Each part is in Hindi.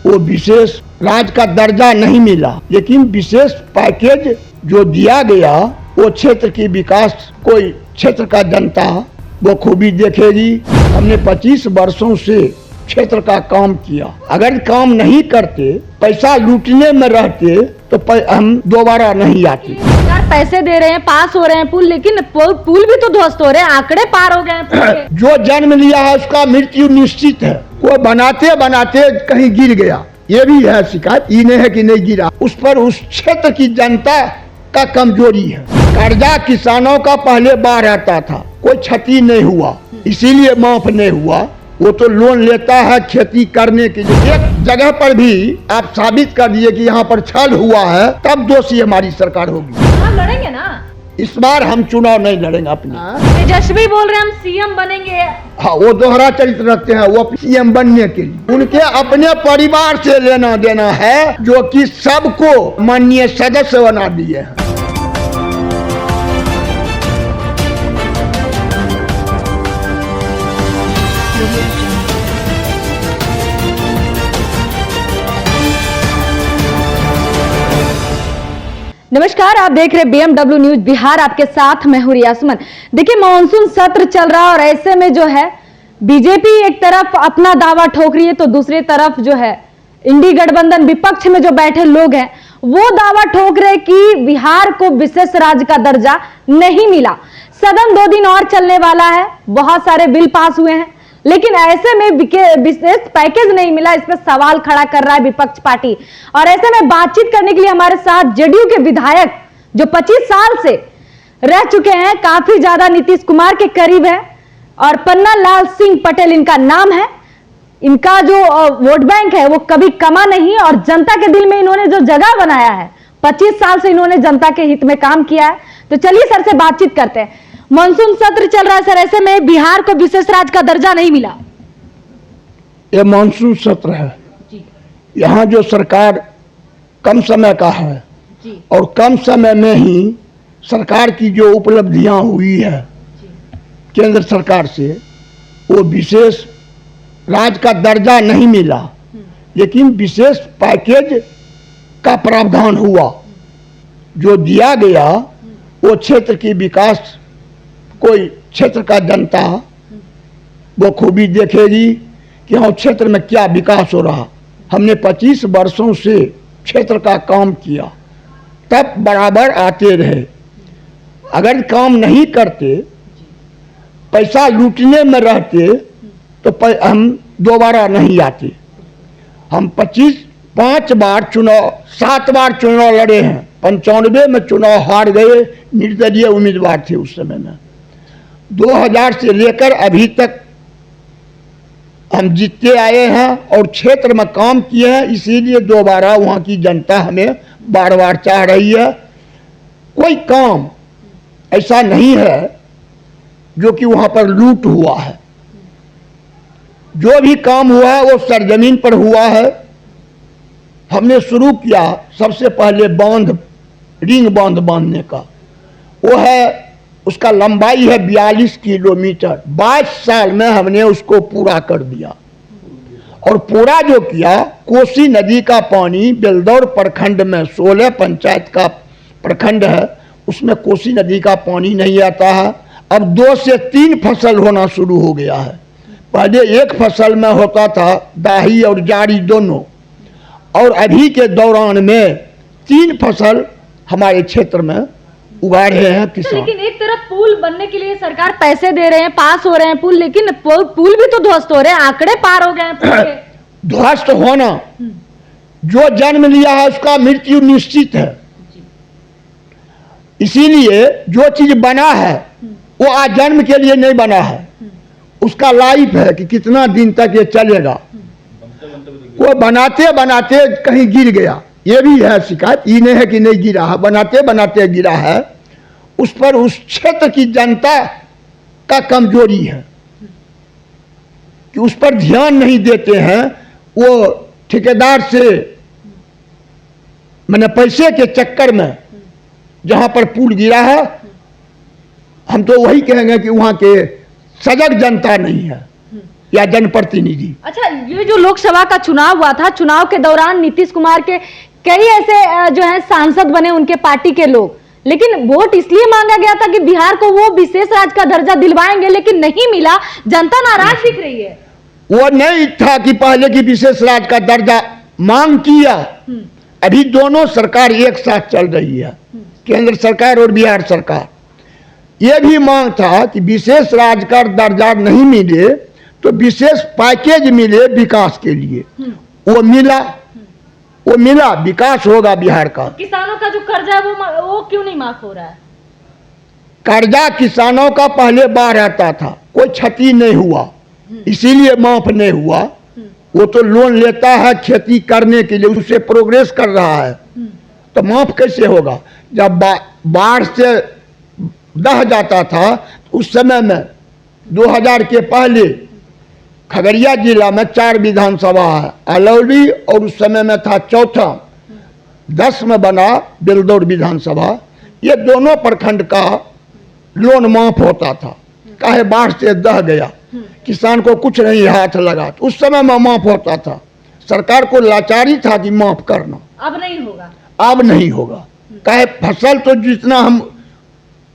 वो विशेष राज्य का दर्जा नहीं मिला, लेकिन विशेष पैकेज जो दिया गया वो क्षेत्र की विकास, कोई क्षेत्र का जनता वो खूबी देखेगी। हमने 25 वर्षों से क्षेत्र का काम किया, अगर काम नहीं करते, पैसा लूटने में रहते तो हम दोबारा नहीं आते। सरकार पैसे दे रहे हैं, पास हो रहे हैं पुल, लेकिन पुल भी तो ध्वस्त हो रहे हैं, आंकड़े पार हो गए हैं। जो जन्म लिया है उसका मृत्यु निश्चित है। वो बनाते बनाते कहीं गिर गया, ये भी है शिकायत, ये नहीं है कि नहीं गिरा। उस पर उस क्षेत्र की जनता का कमजोरी है। कर्जा किसानों का पहले बाढ़ आता था, कोई क्षति नहीं हुआ, इसीलिए माफ नहीं हुआ। वो तो लोन लेता है खेती करने के लिए। एक जगह पर भी आप साबित कर दिए कि यहाँ पर छल हुआ है, तब दोषी हमारी सरकार होगी। हम लड़ेंगे ना, इस बार हम चुनाव नहीं लड़ेंगे अपने। तेजस्वी बोल रहे हैं हम सीएम बनेंगे। हाँ, वो दोहरा चरित्र रखते हैं, वो सीएम बनने के लिए उनके अपने परिवार से लेना देना है, जो कि सबको माननीय सदस्य बना दिए हैं। नमस्कार, आप देख रहे BMW न्यूज बिहार, आपके साथ मैं हूं रिया सुमन। देखिए, मानसून सत्र चल रहा है और ऐसे में जो है बीजेपी एक तरफ अपना दावा ठोक रही है, तो दूसरी तरफ जो है इंडी गठबंधन विपक्ष में जो बैठे लोग हैं वो दावा ठोक रहे कि बिहार को विशेष राज्य का दर्जा नहीं मिला। सदन 2 दिन और चलने वाला है, बहुत सारे बिल पास हुए हैं, लेकिन ऐसे में विशेष पैकेज नहीं मिला, इस पर सवाल खड़ा कर रहा है विपक्ष पार्टी। और ऐसे में बातचीत करने के लिए हमारे साथ जेडीयू के विधायक जो 25 साल से रह चुके हैं, काफी ज्यादा नीतीश कुमार के करीब है, और पन्ना लाल सिंह पटेल इनका नाम है। इनका जो वोट बैंक है वो कभी कमा नहीं, और जनता के दिल में इन्होंने जो जगह बनाया है, 25 साल से इन्होंने जनता के हित में काम किया है। तो चलिए सर से बातचीत करते हैं। मानसून सत्र चल रहा है सर, ऐसे में बिहार को विशेष राज्य का दर्जा नहीं मिला। ये मानसून सत्र है जी। यहाँ जो सरकार कम समय का है जी, और कम समय में ही सरकार की जो उपलब्धियां हुई है केंद्र सरकार से, वो विशेष राज्य का दर्जा नहीं मिला, लेकिन विशेष पैकेज का प्रावधान हुआ। जो दिया गया वो क्षेत्र की विकास, कोई क्षेत्र का जनता वो खूबी देखेगी कि हाँ क्षेत्र में क्या विकास हो रहा। हमने 25 वर्षों से क्षेत्र का काम किया, तब बराबर आते रहे। अगर काम नहीं करते, पैसा लूटने में रहते तो हम दोबारा नहीं आते। हम 5 बार चुनाव, 7 बार चुनाव लड़े हैं। 95 में चुनाव हार गए, निर्दलीय उम्मीदवार थे उस समय में। 2000 से लेकर अभी तक हम जीतते आए हैं और क्षेत्र में काम किए हैं, इसीलिए दोबारा वहाँ की जनता हमें बार बार चाह रही है। कोई काम ऐसा नहीं है जो कि वहाँ पर लूट हुआ है। जो भी काम हुआ है वो सरजमीन पर हुआ है। हमने शुरू किया सबसे पहले बांध, रिंग बांध बांधने का, वो है, उसका लंबाई है 42 किलोमीटर। 22 साल में हमने उसको पूरा कर दिया। और पूरा जो किया, कोसी नदी का पानी बेलदौर प्रखंड में 16 पंचायत का प्रखंड है, उसमें कोसी नदी का पानी नहीं आता है। अब 2 से 3 फसल होना शुरू हो गया है। पहले एक फसल में होता था, दाही और जारी दोनों, और अभी के दौरान में 3 फसल हमारे क्षेत्र में उगा रहे हैं किसान। लेकिन एक तरफ पुल बनने के लिए सरकार पैसे दे रहे हैं, पास हो रहे हैं पुल, लेकिन पुल भी तो ध्वस्त हो रहे हैं, आंकड़े पार हो गए हैं। ध्वस्त होना, जो जन्म लिया है उसका मृत्यु निश्चित है। इसीलिए जो चीज बना है वो आज जन्म के लिए नहीं बना है, उसका लाइफ है कि कितना दिन तक ये चलेगा। वो बनाते बनाते कहीं गिर गया, ये भी है शिकायत, ये नहीं है कि नहीं गिरा है, बनाते बनाते गिरा है। उस पर उस क्षेत्र की जनता का कमजोरी है कि उस पर ध्यान नहीं देते हैं। वो ठेकेदार से मैंने पैसे के चक्कर में जहां पर पुल गिरा है, हम तो वही कहेंगे कि वहां के सजग जनता नहीं है। या जनप्रतिनिधि। अच्छा, ये जो लोकसभा का चुनाव हुआ था, चुनाव के दौरान नीतीश कुमार के कई ऐसे जो है सांसद बने उनके पार्टी के लोग, लेकिन वोट इसलिए मांगा गया था कि बिहार को वो विशेष राज्य का दर्जा दिलवाएंगे, लेकिन नहीं मिला, जनता नाराज दिख रही है। वो नहीं था कि पहले की विशेष राज्य का दर्जा मांग किया, अभी दोनों सरकार एक साथ चल रही है, केंद्र सरकार और बिहार सरकार। यह भी मांग था कि विशेष राज्य का दर्जा नहीं मिले तो विशेष पैकेज मिले विकास के लिए, वो मिला, विकास होगा बिहार का। तो किसानों का जो कर्जा है वो क्यों नहीं माफ हो रहा है? कर्जा किसानों का पहले बाढ़ आता था, कोई क्षति नहीं हुआ, इसीलिए माफ नहीं हुआ। वो तो लोन लेता है खेती करने के लिए, उससे प्रोग्रेस कर रहा है, तो माफ कैसे होगा? जब बाढ़ से दह जाता था उस समय में 2000 के पहले खगड़िया जिला में 4 विधानसभा है, अलौली और उस समय में था चौथा, 10 में बना बेलदौर विधानसभा। ये दोनों प्रखंड का लोन माफ होता था, काहे बाढ़ से दह गया, किसान को कुछ नहीं हाथ लगा, तो उस समय में माफ होता था। सरकार को लाचारी था कि माफ करना, अब नहीं होगा, अब नहीं होगा। काहे फसल तो जितना हम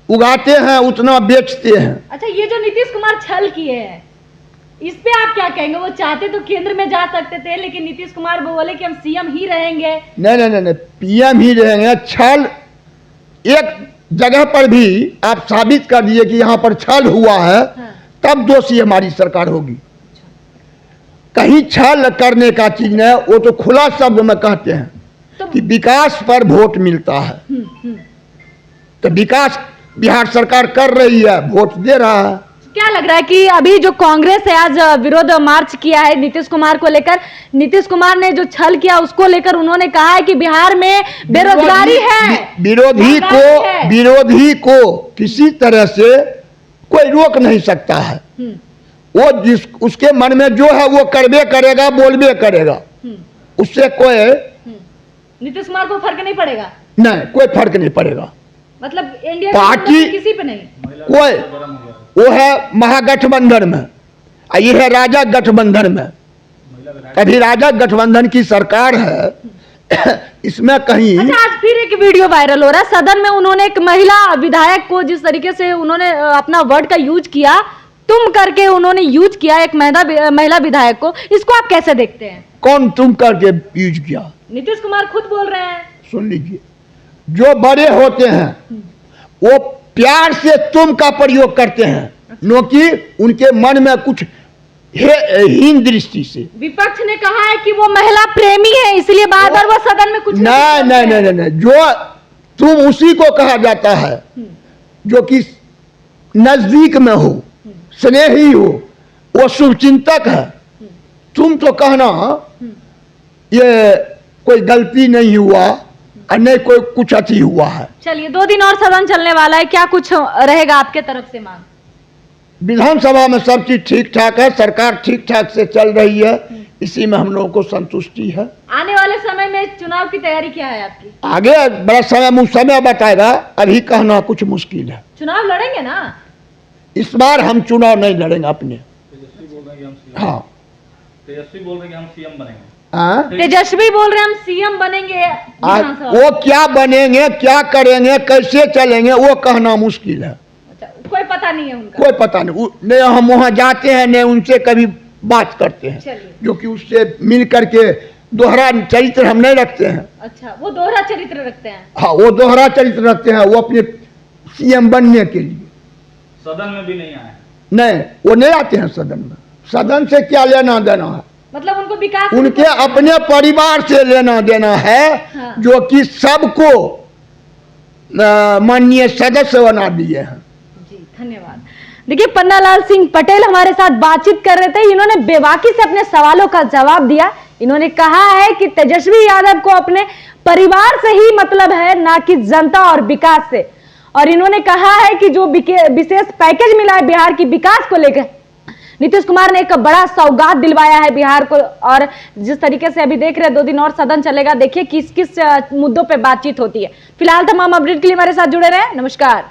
उगाते हैं उतना बेचते हैं। अच्छा, ये जो नीतीश कुमार छल किए हैं, इस पे आप क्या कहेंगे? वो चाहते तो केंद्र में जा सकते थे, लेकिन नीतीश कुमार वो बोले कि हम सीएम ही रहेंगे। नहीं, पीएम ही रहेंगे। छल एक जगह पर भी आप साबित कर दिए कि यहाँ पर छल हुआ है, तब दोषी हमारी सरकार होगी। कहीं छल करने का चीज नहीं, वो तो खुला शब्द में कहते हैं कि विकास पर वोट मिलता है, तो विकास बिहार सरकार कर रही है, वोट दे रहा है। क्या लग रहा है कि अभी जो कांग्रेस है आज विरोध मार्च किया है नीतीश कुमार को लेकर, नीतीश कुमार ने जो छल किया उसको लेकर उन्होंने कहा है कि बिहार में बेरोजगारी है, विरोधी को किसी तरह से कोई रोक नहीं सकता है। वो उसके मन में जो है वो करबे करेगा, बोलबे करेगा, उससे कोई नीतीश कुमार को फर्क नहीं पड़ेगा। नहीं, कोई फर्क नहीं पड़ेगा। मतलब इंडिया पार्टी किसी पे नहीं, कोई, वो है महागठबंधन में, ये है राजग गठबंधन में। अभी राजग गठबंधन की सरकार है, इसमें कहीं। अच्छा, आज फिर एक वीडियो वायरल हो रहा है, सदन में उन्होंने एक महिला विधायक को जिस तरीके से उन्होंने अपना वर्ड का यूज किया, तुम करके उन्होंने यूज किया एक महिला विधायक को, इसको आप कैसे देखते हैं? कौन तुम करके यूज किया? नीतीश कुमार खुद बोल रहे हैं। सुन लीजिए, जो बड़े होते हैं वो प्यार से तुम का प्रयोग करते हैं, न कि उनके मन में कुछ हीन दृष्टि से। विपक्ष ने कहा है कि वो महिला प्रेमी है, इसलिए बार बार वो सदन में कुछ नहीं, जो तुम उसी को कहा जाता है जो कि नजदीक में हो, स्नेही हो, वो शुभचिंतक है। तुम तो कहना ये कोई गलती नहीं हुआ और नहीं कोई कुछ अति हुआ है। चलिए, 2 दिन और सदन चलने वाला है, क्या कुछ रहेगा आपके तरफ से मांग? विधानसभा में सब चीज ठीक ठाक है, सरकार ठीक ठाक से चल रही है, इसी में हम लोगों को संतुष्टि है। आने वाले समय में चुनाव की तैयारी क्या है आपकी? आगे बड़ा समय बताएगा, अभी कहना कुछ मुश्किल है। चुनाव लड़ेंगे ना? इस बार हम चुनाव नहीं लड़ेंगे अपने। हाँ, तेजस्वी बोल रहे हैं कि हम सीएम बनेंगे। तेजस्वी बोल रहे हैं हम सीएम बनेंगे। वो क्या बनेंगे, क्या करेंगे, कैसे चलेंगे, वो कहना मुश्किल है। अच्छा, कोई पता नहीं है उनका? कोई पता नहीं, हम वहाँ जाते हैं नहीं उनसे कभी बात करते हैं, जो कि उससे मिल करके दोहरा चरित्र हम नहीं रखते हैं। अच्छा, वो दोहरा चरित्र रखते हैं? हाँ, वो दोहरा चरित्र रखते हैं, वो अपने सीएम बनने के लिए। सदन में भी नहीं आए? नहीं, वो नहीं आते हैं सदन में। सदन से क्या लेना देना है? मतलब उनको विकास, उनके अपने परिवार से लेना देना है। हाँ। जो कि सबको माननीय सदस्य बना दिए हैं। जी, धन्यवाद। देखिए, पन्नालाल सिंह पटेल हमारे साथ बातचीत कर रहे थे, इन्होंने बेबाकी से अपने सवालों का जवाब दिया। इन्होंने कहा है कि तेजस्वी यादव को अपने परिवार से ही मतलब है, ना कि जनता और विकास से। और इन्होंने कहा है कि जो विशेष पैकेज मिला है बिहार की विकास को लेकर, नीतीश कुमार ने एक बड़ा सौगात दिलवाया है बिहार को। और जिस तरीके से अभी देख रहे हैं 2 दिन और सदन चलेगा, देखिए किस किस मुद्दों पे बातचीत होती है। फिलहाल तमाम अपडेट के लिए हमारे साथ जुड़े रहे। नमस्कार।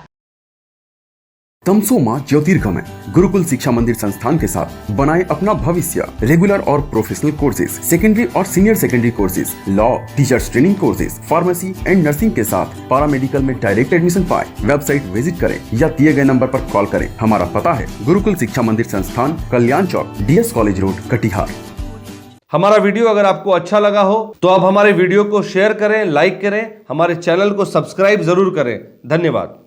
तमसोमा ज्योतिर्गमय गुरुकुल शिक्षा मंदिर संस्थान के साथ बनाए अपना भविष्य। रेगुलर और प्रोफेशनल कोर्सेज, सेकेंडरी और senior secondary courses, law, teachers training courses, pharmacy and nursing के साथ पैरामेडिकल में डायरेक्ट एडमिशन पाए। वेबसाइट विजिट करें या दिए गए नंबर पर कॉल करें। हमारा पता है गुरुकुल शिक्षा मंदिर संस्थान, कल्याण चौक, DS कॉलेज रोड, कटिहार। हमारा वीडियो अगर आपको अच्छा लगा हो तो आप हमारे वीडियो को शेयर करें, लाइक करें, हमारे चैनल को सब्सक्राइब जरूर करें। धन्यवाद।